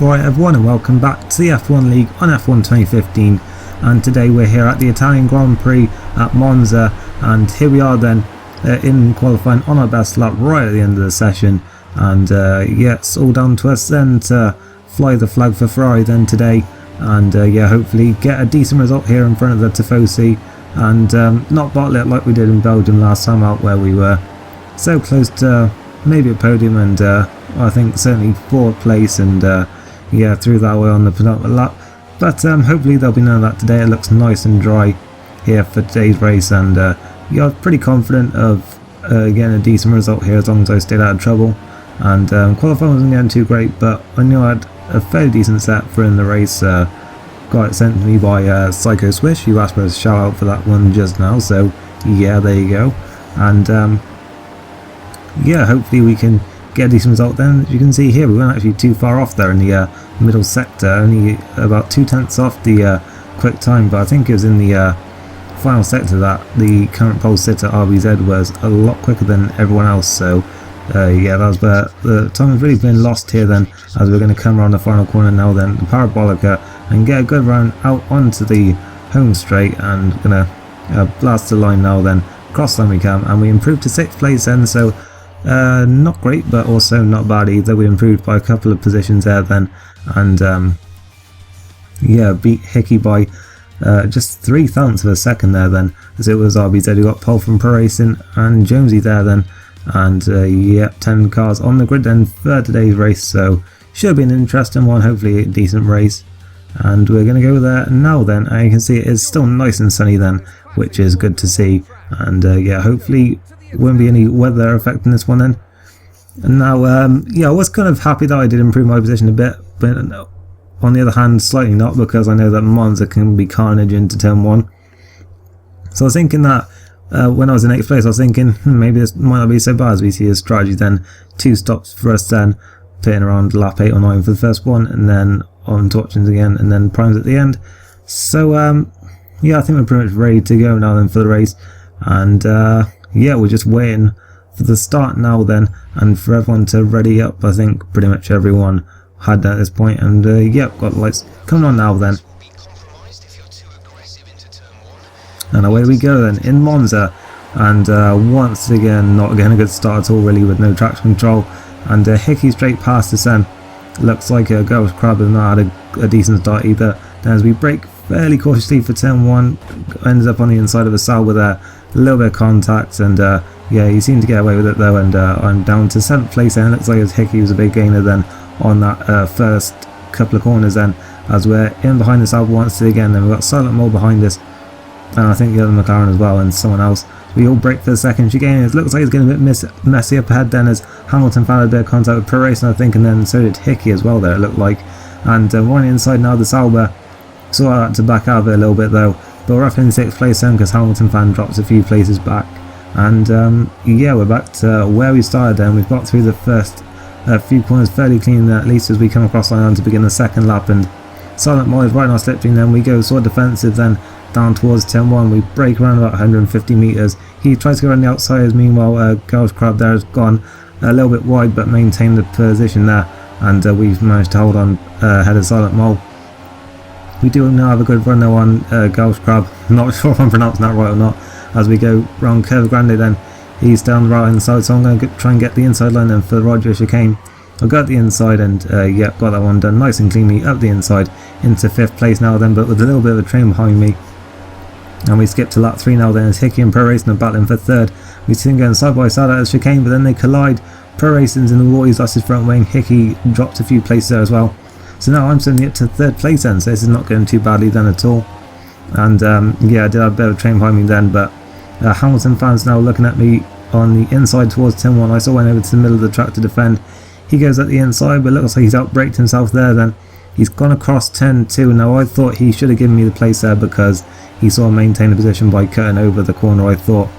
Alright everyone, and welcome back to the F1 League on F1 2015, and today we're here at the Italian Grand Prix at Monza, and here we are then in qualifying on our best lap right at the end of the session, and yeah, it's all down to us then to fly the flag for Ferrari then today, and yeah, hopefully get a decent result here in front of the Tifosi, and not bottle it like we did in Belgium last time out, where we were so close to maybe a podium, and I think certainly 4th place, and yeah, through that way on the penultimate lap. But hopefully there'll be none of that today. It looks nice and dry here for today's race, and yeah, I'm pretty confident of getting a decent result here as long as I stayed out of trouble. And qualifying wasn't getting too great, but I knew I had a fairly decent set for in the race. Got it sent to me by Psycho Swish, who asked for a shout out for that one just now, so yeah, there you go. And yeah, hopefully we can get a decent result then. As you can see here, we weren't actually too far off there in the middle sector, only about 2/10 off the quick time, but I think it was in the final sector that the current pole sitter RBZ was a lot quicker than everyone else, so yeah, that was where the time has really been lost here then, as we're going to come around the final corner now then, the Parabolica, and get a good round out onto the home straight, and going to blast the line now then, cross the line we can, and we improved to 6th place then, so not great, but also not bad either. We improved by a couple of positions there then, and yeah, beat Hickey by just 0.3 of a second there then, as it was RBZ who got pole from Pro Racing and Jonesy there then, and yeah, 10 cars on the grid then for today's race, so should be an interesting one, hopefully a decent race. And we're going to go there now then, and you can see it is still nice and sunny then, which is good to see, and yeah, hopefully won't be any weather affecting this one then. And now yeah, I was kind of happy that I did improve my position a bit, but on the other hand slightly not, because I know that Monza can be carnage into turn 1. So I was thinking that when I was in 8th place, I was thinking maybe this might not be so bad, as we see a strategy then, 2 stops for us then, pitting around lap 8 or 9 for the first one, and then on to options again, and then primes at the end. So yeah, I think we're pretty much ready to go now then for the race, and yeah, we're just waiting for the start now then, and for everyone to ready up. I think pretty much everyone had that at this point, and yeah, got the lights coming on now then. And away we go then, in Monza, and once again, not getting a good start at all really, with no traction control, and Hickey straight past us then. Looks like Ghost Crab has not had a decent start either. Then as we brake fairly cautiously for turn 1, ends up on the inside of a Sauber there, a little bit of contact, and yeah, he seemed to get away with it though, and I'm down to 7th place then. It looks like Hickey was a big gainer then on that first couple of corners then, as we're in behind the Sauber once again. Then we've got Silent Mole behind us, and I think the other McLaren as well, and someone else. We all brake for the second chicane. It looks like it's getting a bit messy up ahead then, as Hamilton found a bit of contact with Pro Racing, I think, and then so did Hickey as well there, it looked like. And we're on the inside now, the Sauber, so I had to back out of it a little bit though, but we're up in 6th place then, because Hamilton fan drops a few places back. And yeah, we're back to where we started then. We've got through the first few corners fairly clean, at least as we come across the line to begin the second lap, and Silent Mole is right in our slipstream then. We go sort of defensive then, down towards turn 1, we break around about 150 metres. He tries to go around the outsiders, meanwhile Ghost Crab there has gone a little bit wide but maintained the position there, and we've managed to hold on ahead of Silent Mole. We do now have a good run though on Ghost Crab, not sure if I'm pronouncing that right or not, as we go round Curva Grande then. He's down the right hand side, so I'm going to try and get the inside line then for the Roger chicane. I got the inside, and yeah, got that one done nice and cleanly up the inside into 5th place now then, but with a little bit of a train behind me. And we skip to lap 3 now then, as Hickey and Pro Racing are battling for 3rd. We see them going side by side at the chicane, but then they collide. Pro Racing's in the water, he's lost his front wing. Hickey dropped a few places there as well. So now I'm suddenly up to 3rd place then, so this is not going too badly then at all. And yeah, I did have a bit of a train behind me then, but Hamilton fans now looking at me on the inside towards turn 1. I saw went over to the middle of the track to defend. He goes at the inside, but looks like he's outbraked himself there then. He's gone across turn 2. Now I thought he should have given me the place there, because he sort of maintained the position by cutting over the corner, I thought.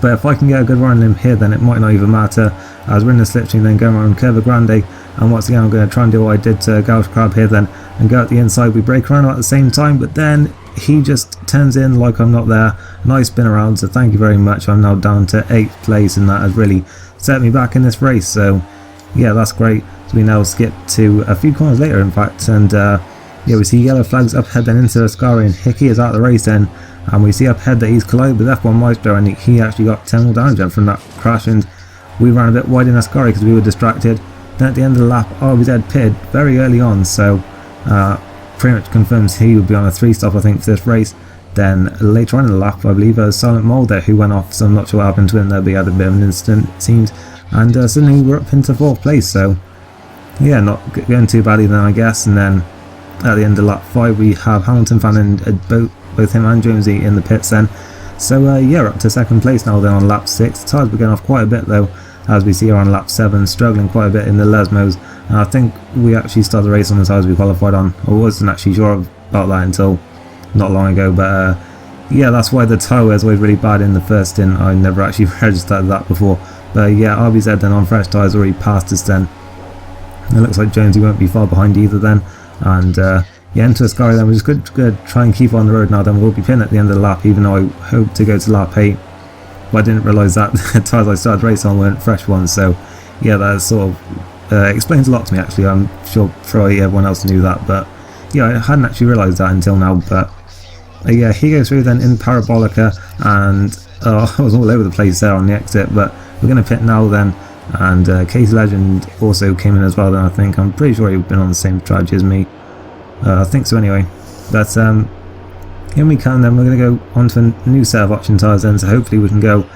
But if I can get a good run on him here, then it might not even matter, as we're in the slipstream then going around Curva Grande. And once again I'm going to try and do what I did to Ghost Crab here then, and go at the inside. We break around at the same time, but then he just turns in like I'm not there. Nice spin around, so thank you very much. I'm now down to 8th place, and that has really set me back in this race, so yeah, that's great. So we now skip to a few corners later, in fact, and yeah, we see yellow flags up ahead then into Ascari, and Hickey is out of the race then, and we see up ahead that he's collided with F1 Maestro, and he actually got 10 more damage from that crash, and we ran a bit wide in Ascari because we were distracted. Then at the end of the lap, RBZ pitted very early on, so pretty much confirms he would be on a 3-stop, I think, for this race. Then later on in the lap, I believe there was Silent Mold there who went off, so I'm not sure what happened to him there, but he had a bit of an incident, it seems, and suddenly we're up into 4th place, so yeah, not going too badly then, I guess. And then at the end of lap 5, we have Hamilton fan and both him and Jonesy in the pits then. So yeah, we're up to 2nd place now then on lap 6. The tyres were going off quite a bit though, as we see here on lap 7, struggling quite a bit in the Lesmos. And I think we actually started the race on the tyres we qualified on. I wasn't actually sure about that until not long ago, but yeah, that's why the tyre wear is always really bad in the first stint. I never actually registered that before. But yeah, RBZ then on fresh tyres already passed us then. It looks like Jonesy won't be far behind either then. And yeah, into Ascari then. We're just going to try and keep on the road now then. We'll be pinning at the end of the lap, even though I hope to go to lap 8. But I didn't realise that the tyres I started racing on weren't fresh ones. So yeah, that sort of explains a lot to me actually. I'm sure probably everyone else knew that, but yeah, I hadn't actually realised that until now. But yeah, he goes through then in Parabolica, and I was all over the place there on the exit, but we're going to pit now then. And Casey Legend also came in as well then, I think. I'm pretty sure he'd been on the same strategy as me. I think so anyway. But here we come then. We're going to go on to a new set of option tyres then, so hopefully we can go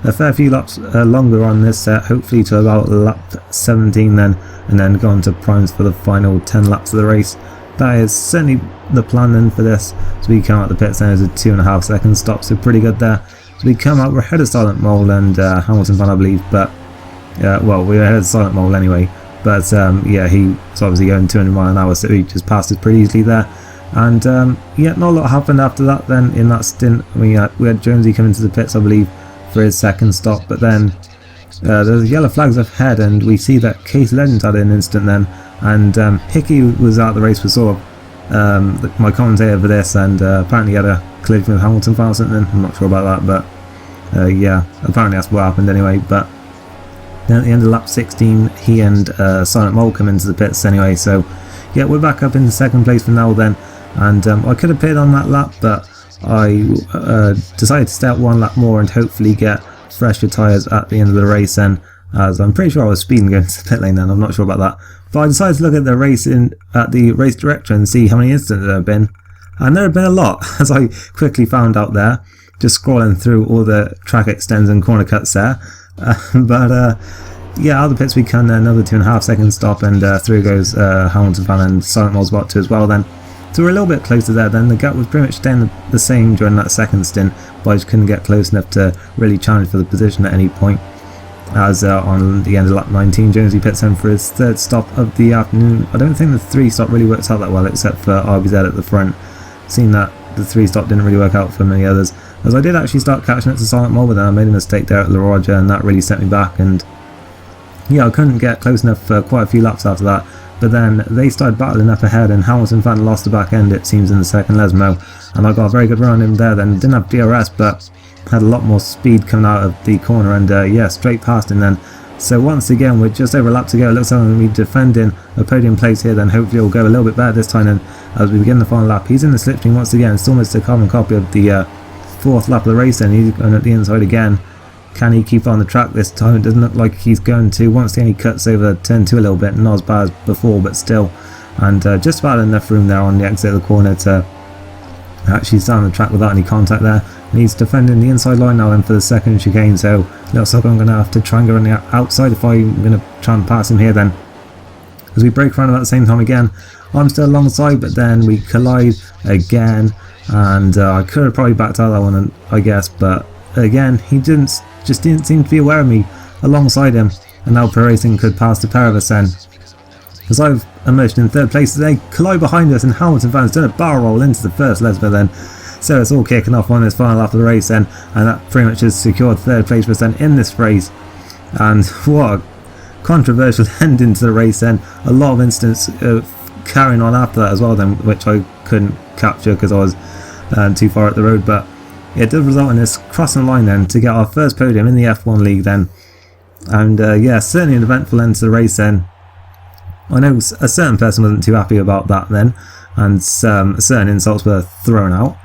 a fair few laps longer on this set, hopefully to about lap 17 then, and then go on to primes for the final 10 laps of the race. That is certainly the plan then for this. So we come out the pits then as a 2.5 second stop, so pretty good there. So we come out, we're ahead of Silent Mole and Hamilton fan, I believe, but well, we were ahead of Silent Mole anyway, but yeah, he was obviously going 200 miles an hour, so he just passed us pretty easily there. And yeah, not a lot happened after that then in that stint. We had Jonesy come into the pits, I believe, for his second stop, but then there's yellow flags up ahead, and we see that Case Legend had an instant then, and Hickey was out of the race for sort of my commentator for this, and apparently he had a collision with Hamilton fan or something. I'm not sure about that, but yeah, apparently that's what happened anyway. But then at the end of lap 16, he and Silent Mole come into the pits anyway, so yeah, we're back up into 2nd place for now then. And I could have pitted on that lap, but I decided to stay out 1 lap more and hopefully get fresher tyres at the end of the race then, as I'm pretty sure I was speeding going to the pit lane then. I'm not sure about that. But I decided to look at the race at the race director and see how many incidents there have been. And there have been a lot, as I quickly found out there, just scrolling through all the track extends and corner cuts there. But yeah, out of the pits we come there, another 2.5 second stop, and through goes Hamilton fan and Silent Mole's about to as well then. So we're a little bit closer there then. The gap was pretty much staying the same during that second stint, but I just couldn't get close enough to really challenge for the position at any point. As on the end of lap 19, Jonesy pits in for his 3rd stop of the afternoon. I don't think the 3-stop really works out that well, except for RBZ at the front. Seeing that the 3-stop didn't really work out for many others, as I did actually start catching it to Silent Mole, but then I made a mistake there at La Roja, and that really set me back, and yeah, I couldn't get close enough for quite a few laps after that. But then they started battling up ahead, and Hamilton fan lost the back end, it seems, in the 2nd Lesmo, and I got a very good run on him there then. Didn't have DRS, but had a lot more speed coming out of the corner, and yeah, straight past him then. So once again, we're just over a lap to go. It looks like we're going to be defending a podium place here then. Hopefully it'll go a little bit better this time, and as we begin the final lap, he's in the slipstream once again. It's almost a carbon copy of the 4th lap of the race then. He's going at the inside again. Can he keep on the track this time? It doesn't look like he's going to. Once again he cuts over turn 2 a little bit, not as bad as before, but still. And just about enough room there on the exit of the corner to actually stay on the track without any contact there. And he's defending the inside line now then for the 2nd chicane, so looks like I'm going to have to try and go on the outside if I'm going to try and pass him here then. As we break around about the same time again, I'm still alongside, but then we collide again, and I could have probably backed out that one, I guess, but again, he just didn't seem to be aware of me alongside him, and now Pro Racing could pass the pair of us then. As I've emerged in 3rd place, they collide behind us, and Hamilton fan's done a barrel roll into the 1st Lesmo then. So it's all kicking off on this final lap of the race then, and that pretty much has secured 3rd place for us then in this race. And what a controversial ending to the race then. A lot of incidents carrying on after that as well then, which I couldn't capture because I was too far up the road, but it did result in us crossing the line then to get our 1st podium in the F1 League then. And yeah, certainly an eventful end to the race then. I know a certain person wasn't too happy about that then, and certain insults were thrown out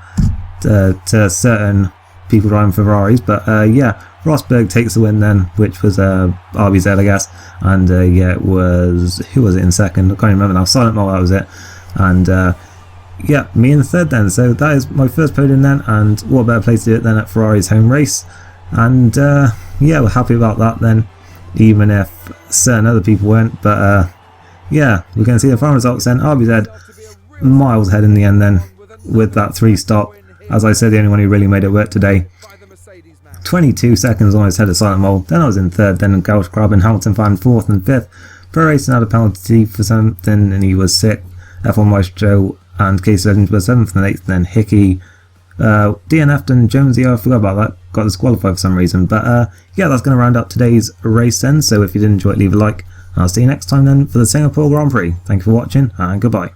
to certain people driving Ferraris, but yeah, Rosberg takes the win then, which was RBZ, I guess, and yeah, it was, who was it in second? I can't remember now. Silent Mole, that was it, and yeah, me in third then. So that is my first podium then, and what better place to do it than at Ferrari's home race, and yeah, we're happy about that then, even if certain other people weren't, but yeah, we're going to see the final results then. RBZ miles ahead in the end then, with that 3-stop. As I said, the only one who really made it work today. 22 seconds almost ahead of Silent Mole. Then I was in third, then Gauch Grab and Hamilton found 4th and 5th. Pro Racing had a penalty for something and he was 6th. F1 Maestro and Case Legends were 7th and 8th. Then Hickey, DNF and Jonesy, I forgot about that, got disqualified for some reason. But yeah, that's going to round up today's race then. So if you did enjoy it, leave a like. I'll see you next time then for the Singapore Grand Prix. Thank you for watching and goodbye.